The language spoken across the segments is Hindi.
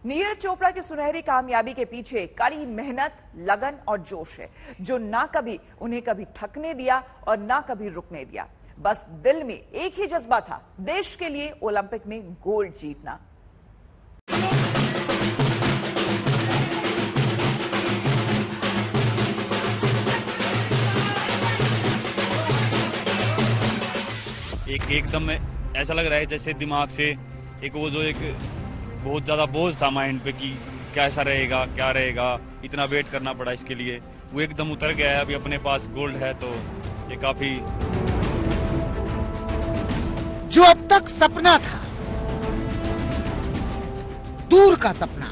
नीरज चोपड़ा की सुनहरी कामयाबी के पीछे कड़ी मेहनत, लगन और जोश है, जो ना कभी उन्हें कभी थकने दिया और ना कभी रुकने दिया। बस दिल में एक ही जज्बा था, देश के लिए ओलंपिक में गोल्ड जीतना। एकदम ऐसा लग रहा है जैसे दिमाग से एक बहुत ज्यादा बोझ था माइंड पे कि कैसा रहेगा, क्या रहेगा, इतना वेट करना पड़ा इसके लिए, वो एकदम उतर गया है। अभी अपने पास गोल्ड है तो ये काफी। जो अब तक सपना था, दूर का सपना,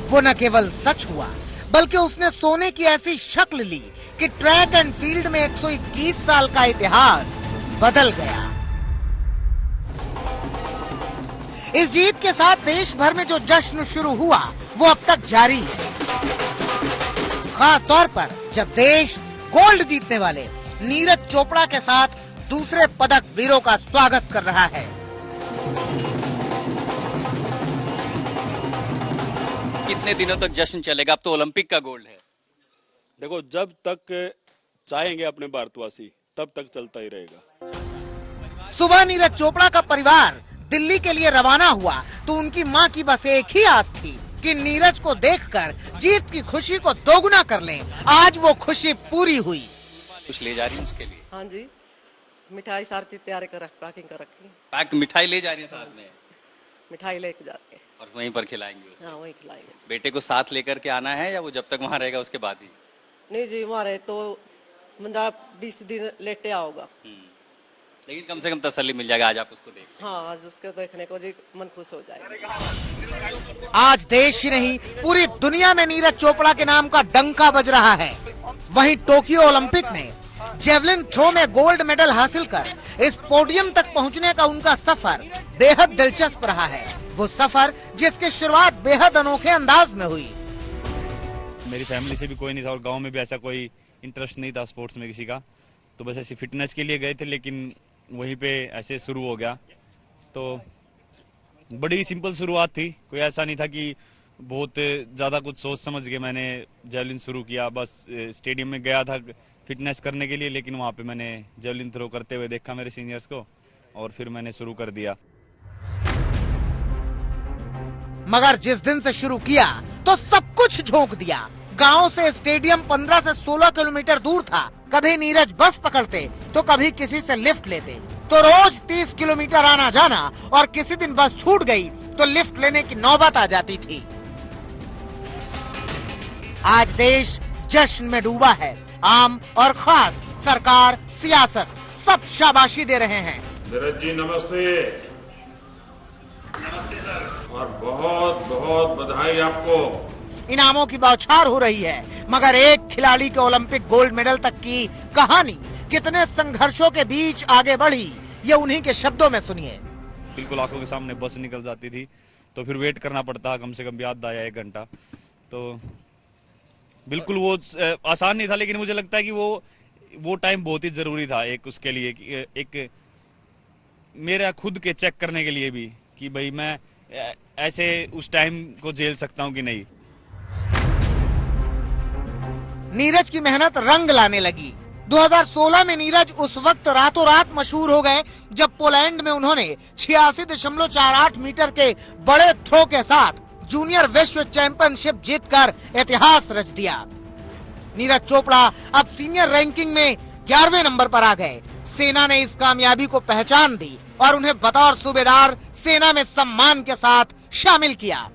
वो न केवल सच हुआ बल्कि उसने सोने की ऐसी शक्ल ली कि ट्रैक एंड फील्ड में 121 साल का इतिहास बदल गया। इस जीत के साथ देश भर में जो जश्न शुरू हुआ वो अब तक जारी है, खास तौर पर जब देश गोल्ड जीतने वाले नीरज चोपड़ा के साथ दूसरे पदक वीरों का स्वागत कर रहा है। कितने दिनों तक जश्न चलेगा? अब तो ओलंपिक का गोल्ड है। देखो, जब तक चाहेंगे अपने भारतवासी तब तक चलता ही रहेगा। सुबह नीरज चोपड़ा का परिवार दिल्ली के लिए रवाना हुआ तो उनकी मां की बस एक ही आस थी कि नीरज को देखकर जीत की खुशी को दोगुना कर लें। आज वो खुशी पूरी हुई। कुछ ले जा रही है उसके लिए? हाँ जी, मिठाई सारी चीज तैयार कर पैकिंग कर रखी। पैक मिठाई ले जा रही है साथ में? मिठाई लेके जाके और वहीं पर खिलाएंगे उसे? हाँ, वहीं खिलाएंगे। बेटे को साथ लेकर के आना है या वो जब तक वहाँ रहेगा उसके बाद ही? नहीं जी, वहाँ रहे तो बंदा 20 दिन लेटे आओगा। लेकिन कम से कम तसल्ली मिल जाएगा आज आप उसको देख। हाँ, आज उसको देखने को जी मन खुश हो जाएगा। आज देश ही नहीं पूरी दुनिया में नीरज चोपड़ा के नाम का डंका बज रहा है। वहीं टोक्यो ओलंपिक में जेवलिन थ्रो में गोल्ड मेडल हासिल कर इस पोडियम तक पहुंचने का उनका सफर बेहद दिलचस्प रहा है। वो सफर जिसकी शुरुआत बेहद अनोखे अंदाज में हुई। मेरी फैमिली से भी कोई नहीं था और गांव में भी ऐसा कोई इंटरेस्ट नहीं था स्पोर्ट्स में किसी का, तो बस ऐसी फिटनेस के लिए गए थे, लेकिन वहीं पे ऐसे शुरू हो गया। तो बड़ी सिंपल शुरुआत थी, कोई ऐसा नहीं था कि बहुत ज्यादा कुछ सोच समझ के मैंने जेवलिन शुरू किया। बस स्टेडियम में गया था फिटनेस करने के लिए, लेकिन वहां पे मैंने जेवलिन थ्रो करते हुए देखा मेरे सीनियर्स को और फिर मैंने शुरू कर दिया। मगर जिस दिन से शुरू किया तो सब कुछ झोंक दिया। गांव से स्टेडियम 15 से 16 किलोमीटर दूर था। कभी नीरज बस पकड़ते तो कभी किसी से लिफ्ट लेते, तो रोज 30 किलोमीटर आना जाना, और किसी दिन बस छूट गई तो लिफ्ट लेने की नौबत आ जाती थी। आज देश जश्न में डूबा है। आम और खास, सरकार, सियासत, सब शाबाशी दे रहे हैं। नीरज जी नमस्ते। नमस्ते सर। और बहुत बहुत बधाई आपको। इनामों की बौछार हो रही है, मगर एक खिलाड़ी के ओलंपिक गोल्ड मेडल तक की कहानी कितने संघर्षों के बीच आगे बढ़ी, ये उन्हीं के शब्दों में सुनिए। बिल्कुल आंखों के सामने बस निकल जाती थी तो फिर वेट करना पड़ता, कम से कम याद आया 1 घंटा। तो बिल्कुल वो आसान नहीं था, लेकिन मुझे लगता है कि वो टाइम बहुत ही जरूरी था एक उसके लिए, एक मेरा खुद के चेक करने के लिए भी कि भाई मैं ऐसे उस टाइम को झेल सकता हूं कि नहीं। नीरज की मेहनत रंग लाने लगी। 2016 में नीरज उस वक्त रातों रात मशहूर हो गए जब पोलैंड में उन्होंने 86.48 मीटर के बड़े थ्रो के साथ जूनियर विश्व चैंपियनशिप जीतकर इतिहास रच दिया। नीरज चोपड़ा अब सीनियर रैंकिंग में 11वें नंबर पर आ गए। सेना ने इस कामयाबी को पहचान दी और उन्हें बतौर सूबेदार सेना में सम्मान के साथ शामिल किया।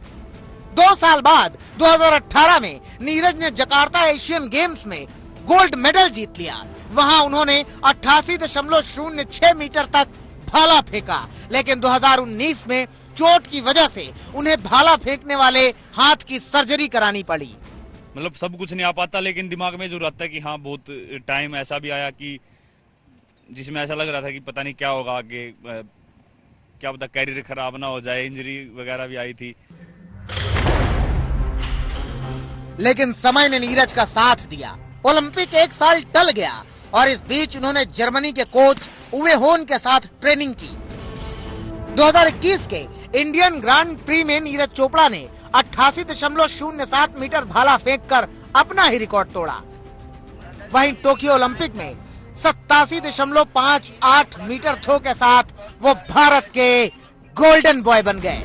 2 साल बाद 2018 में नीरज ने जकार्ता एशियन गेम्स में गोल्ड मेडल जीत लिया। वहां उन्होंने 88.06 मीटर तक भाला फेंका, लेकिन 2019 में चोट की वजह से उन्हें भाला फेंकने वाले हाथ की सर्जरी करानी पड़ी। मतलब सब कुछ नहीं आ पाता, लेकिन दिमाग में जरूर आता है कि हाँ, बहुत टाइम ऐसा भी आया कि जिसमें ऐसा लग रहा था कि पता नहीं क्या होगा आगे, क्या पता कैरियर खराब ना हो जाए, इंजरी वगैरह भी आई थी। लेकिन समय ने नीरज का साथ दिया। ओलंपिक 1 साल टल गया और इस बीच उन्होंने जर्मनी के कोच उवे होन के साथ ट्रेनिंग की। 2021 के इंडियन ग्रांड प्री में नीरज चोपड़ा ने 88.07 मीटर भाला फेंककर अपना ही रिकॉर्ड तोड़ा। वहीं टोक्यो ओलंपिक में 87.58 मीटर थ्रो के साथ वो भारत के गोल्डन बॉय बन गए।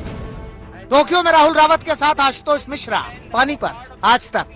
टोक्यो में राहुल रावत के साथ आशुतोष मिश्रा, पानीपत, आज तक।